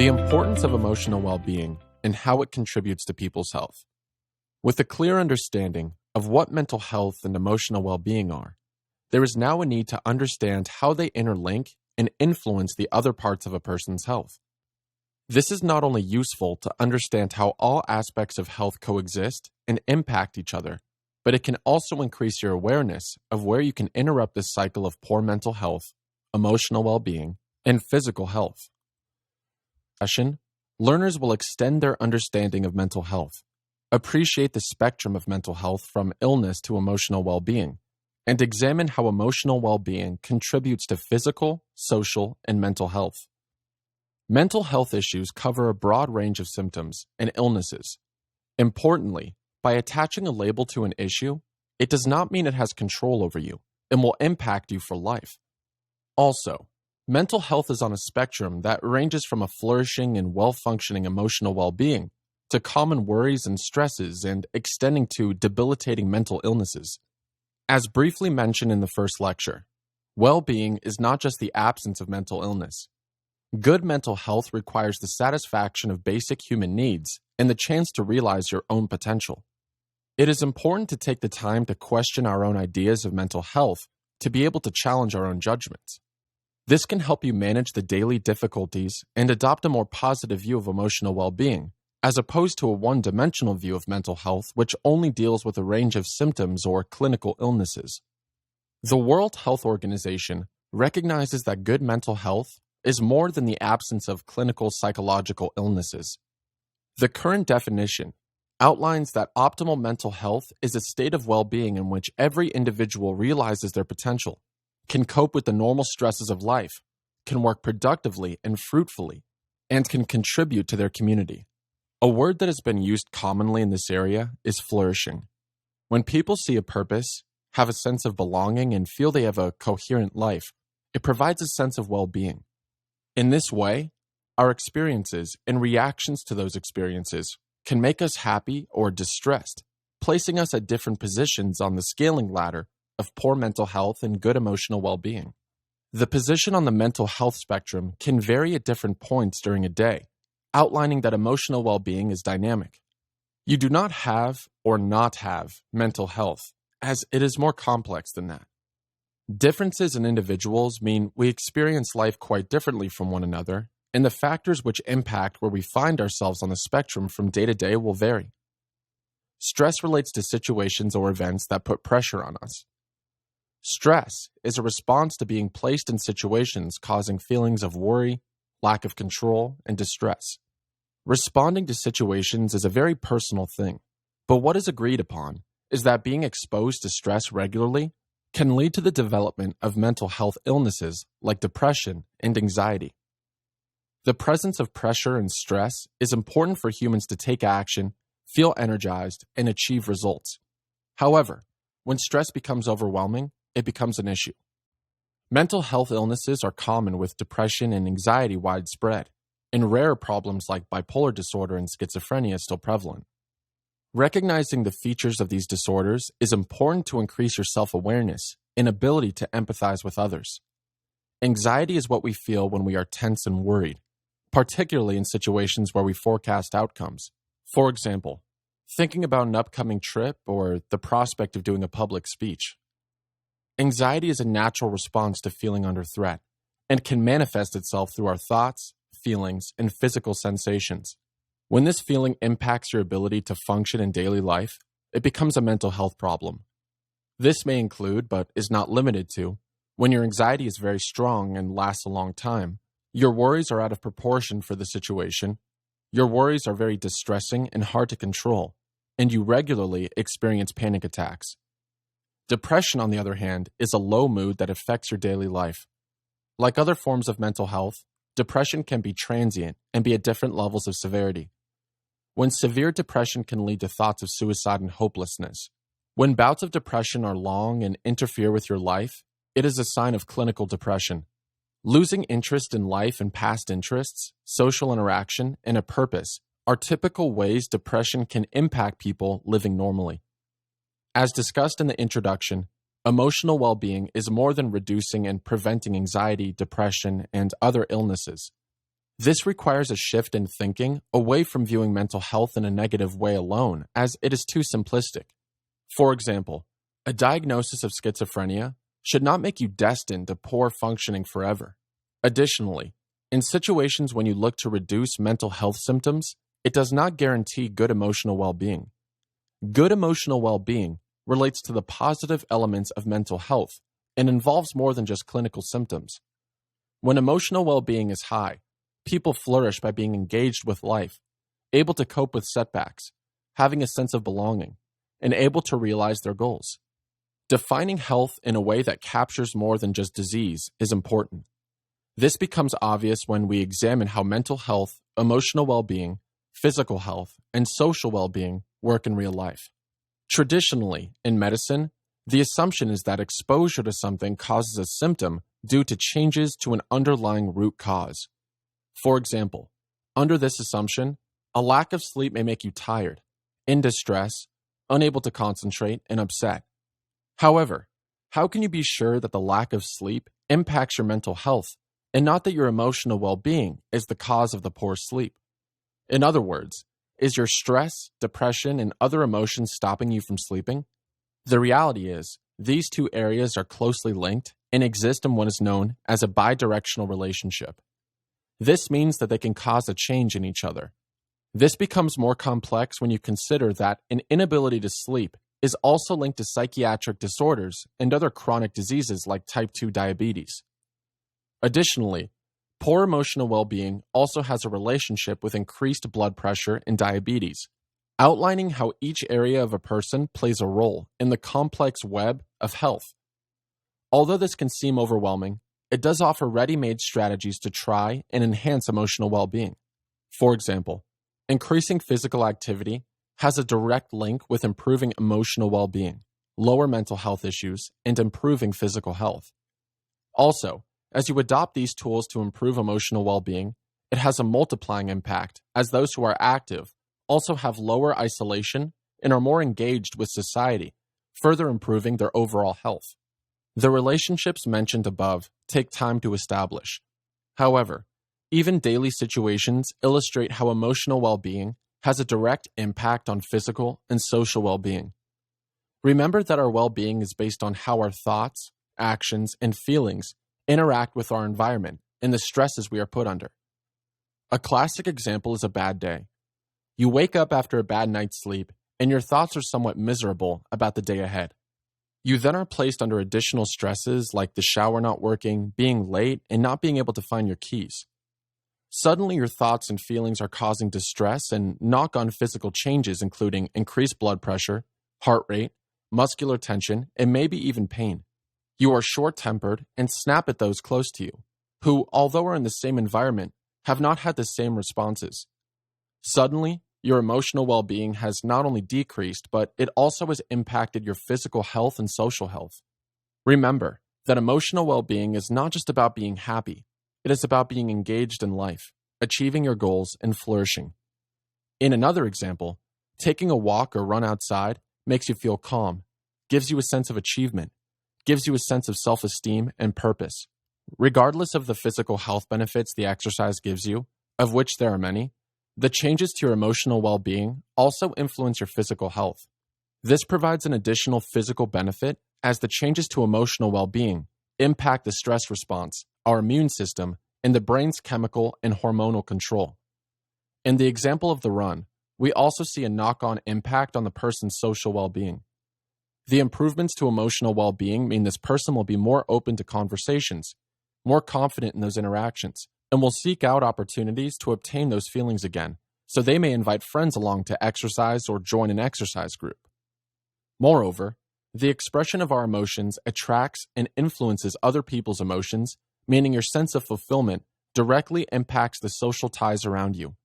The importance of emotional well-being and how it contributes to people's health. With a clear understanding of what mental health and emotional well-being are, there is now a need to understand how they interlink and influence the other parts of a person's health. This is not only useful to understand how all aspects of health coexist and impact each other, but it can also increase your awareness of where you can interrupt this cycle of poor mental health, emotional well-being, and physical health. Learners will extend their understanding of mental health, appreciate the spectrum of mental health from illness to emotional well-being, and examine how emotional well-being contributes to physical, social, and mental health. Mental health issues cover a broad range of symptoms and illnesses. Importantly, by attaching a label to an issue, it does not mean it has control over you and will impact you for life. Also, mental health is on a spectrum that ranges from a flourishing and well-functioning emotional well-being to common worries and stresses and extending to debilitating mental illnesses. As briefly mentioned in the first lecture, well-being is not just the absence of mental illness. Good mental health requires the satisfaction of basic human needs and the chance to realize your own potential. It is important to take the time to question our own ideas of mental health to be able to challenge our own judgments. This can help you manage the daily difficulties and adopt a more positive view of emotional well-being, as opposed to a one-dimensional view of mental health which only deals with a range of symptoms or clinical illnesses. The World Health Organization recognizes that good mental health is more than the absence of clinical psychological illnesses. The current definition outlines that optimal mental health is a state of well-being in which every individual realizes their potential, can cope with the normal stresses of life, can work productively and fruitfully, and can contribute to their community. A word that has been used commonly in this area is flourishing. When people see a purpose, have a sense of belonging, and feel they have a coherent life, it provides a sense of well-being. In this way, our experiences and reactions to those experiences can make us happy or distressed, placing us at different positions on the scaling ladder of poor mental health and good emotional well-being. The position on the mental health spectrum can vary at different points during a day, outlining that emotional well-being is dynamic. You do not have or not have mental health, as it is more complex than that. Differences in individuals mean we experience life quite differently from one another, and the factors which impact where we find ourselves on the spectrum from day to day will vary. Stress relates to situations or events that put pressure on us. Stress is a response to being placed in situations causing feelings of worry, lack of control, and distress. Responding to situations is a very personal thing, but what is agreed upon is that being exposed to stress regularly can lead to the development of mental health illnesses like depression and anxiety. The presence of pressure and stress is important for humans to take action, feel energized, and achieve results. However, when stress becomes overwhelming, it becomes an issue. Mental health illnesses are common with depression and anxiety widespread, and rare problems like bipolar disorder and schizophrenia still prevalent. Recognizing the features of these disorders is important to increase your self-awareness and ability to empathize with others. Anxiety is what we feel when we are tense and worried, particularly in situations where we forecast outcomes. For example, thinking about an upcoming trip or the prospect of doing a public speech. Anxiety is a natural response to feeling under threat and can manifest itself through our thoughts, feelings, and physical sensations. When this feeling impacts your ability to function in daily life, it becomes a mental health problem. This may include, but is not limited to, when your anxiety is very strong and lasts a long time, your worries are out of proportion for the situation, your worries are very distressing and hard to control, and you regularly experience panic attacks. Depression, on the other hand, is a low mood that affects your daily life. Like other forms of mental health, depression can be transient and be at different levels of severity. When severe depression can lead to thoughts of suicide and hopelessness. When bouts of depression are long and interfere with your life, it is a sign of clinical depression. Losing interest in life and past interests, social interaction, and a purpose are typical ways depression can impact people living normally. As discussed in the introduction, emotional well-being is more than reducing and preventing anxiety, depression, and other illnesses. This requires a shift in thinking away from viewing mental health in a negative way alone, as it is too simplistic. For example, a diagnosis of schizophrenia should not make you destined to poor functioning forever. Additionally, in situations when you look to reduce mental health symptoms, it does not guarantee good emotional well-being. Good emotional well-being relates to the positive elements of mental health and involves more than just clinical symptoms. When emotional well-being is high, people flourish by being engaged with life, able to cope with setbacks, having a sense of belonging, and able to realize their goals. Defining health in a way that captures more than just disease is important. This becomes obvious when we examine how mental health, emotional well-being, physical health, and social well-being work in real life. Traditionally, in medicine, the assumption is that exposure to something causes a symptom due to changes to an underlying root cause. For example, under this assumption, a lack of sleep may make you tired, in distress, unable to concentrate, and upset. However, how can you be sure that the lack of sleep impacts your mental health and not that your emotional well-being is the cause of the poor sleep? In other words, is your stress, depression, and other emotions stopping you from sleeping? The reality is, these two areas are closely linked and exist in what is known as a bidirectional relationship. This means that they can cause a change in each other. This becomes more complex when you consider that an inability to sleep is also linked to psychiatric disorders and other chronic diseases like type 2 diabetes. Additionally, poor emotional well-being also has a relationship with increased blood pressure and diabetes, outlining how each area of a person plays a role in the complex web of health. Although this can seem overwhelming, it does offer ready-made strategies to try and enhance emotional well-being. For example, increasing physical activity has a direct link with improving emotional well-being, lower mental health issues, and improving physical health. Also, as you adopt these tools to improve emotional well-being, it has a multiplying impact, as those who are active also have lower isolation and are more engaged with society, further improving their overall health. The relationships mentioned above take time to establish. However, even daily situations illustrate how emotional well-being has a direct impact on physical and social well-being. Remember that our well-being is based on how our thoughts, actions, and feelings interact with our environment and the stresses we are put under. A classic example is a bad day. You wake up after a bad night's sleep, and your thoughts are somewhat miserable about the day ahead. You then are placed under additional stresses like the shower not working, being late, and not being able to find your keys. Suddenly, your thoughts and feelings are causing distress and knock-on physical changes, including increased blood pressure, heart rate, muscular tension, and maybe even pain. You are short-tempered and snap at those close to you, who, although are in the same environment, have not had the same responses. Suddenly, your emotional well-being has not only decreased, but it also has impacted your physical health and social health. Remember that emotional well-being is not just about being happy. It is about being engaged in life, achieving your goals, and flourishing. In another example, taking a walk or run outside makes you feel calm, gives you a sense of achievement, gives you a sense of self-esteem and purpose. Regardless of the physical health benefits the exercise gives you, of which there are many, the changes to your emotional well-being also influence your physical health. This provides an additional physical benefit as the changes to emotional well-being impact the stress response, our immune system, and the brain's chemical and hormonal control. In the example of the run, we also see a knock-on impact on the person's social well-being. The improvements to emotional well-being mean this person will be more open to conversations, more confident in those interactions, and will seek out opportunities to obtain those feelings again, so they may invite friends along to exercise or join an exercise group. Moreover, the expression of our emotions attracts and influences other people's emotions, meaning your sense of fulfillment directly impacts the social ties around you.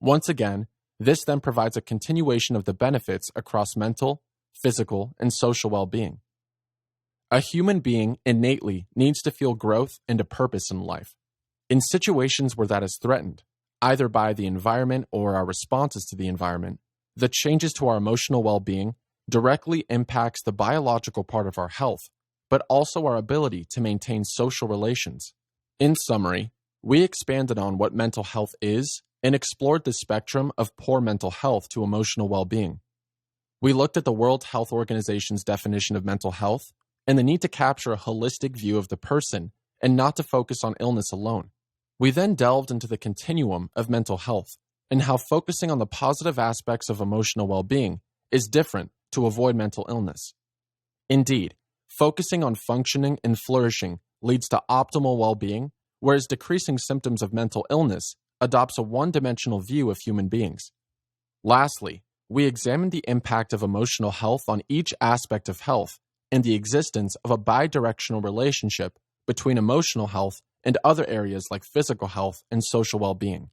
Once again, this then provides a continuation of the benefits across mental, physical, and social well-being. A human being innately needs to feel growth and a purpose in life. In situations where that is threatened, either by the environment or our responses to the environment, the changes to our emotional well-being directly impacts the biological part of our health, but also our ability to maintain social relations. In summary, We expanded on what mental health is and explored the spectrum of poor mental health to emotional well-being. We looked at the World Health Organization's definition of mental health and the need to capture a holistic view of the person and not to focus on illness alone. We then delved into the continuum of mental health and how focusing on the positive aspects of emotional well-being is different to avoid mental illness. Indeed, focusing on functioning and flourishing leads to optimal well-being, whereas decreasing symptoms of mental illness adopts a one-dimensional view of human beings. Lastly, we examined the impact of emotional health on each aspect of health and the existence of a bidirectional relationship between emotional health and other areas like physical health and social well-being.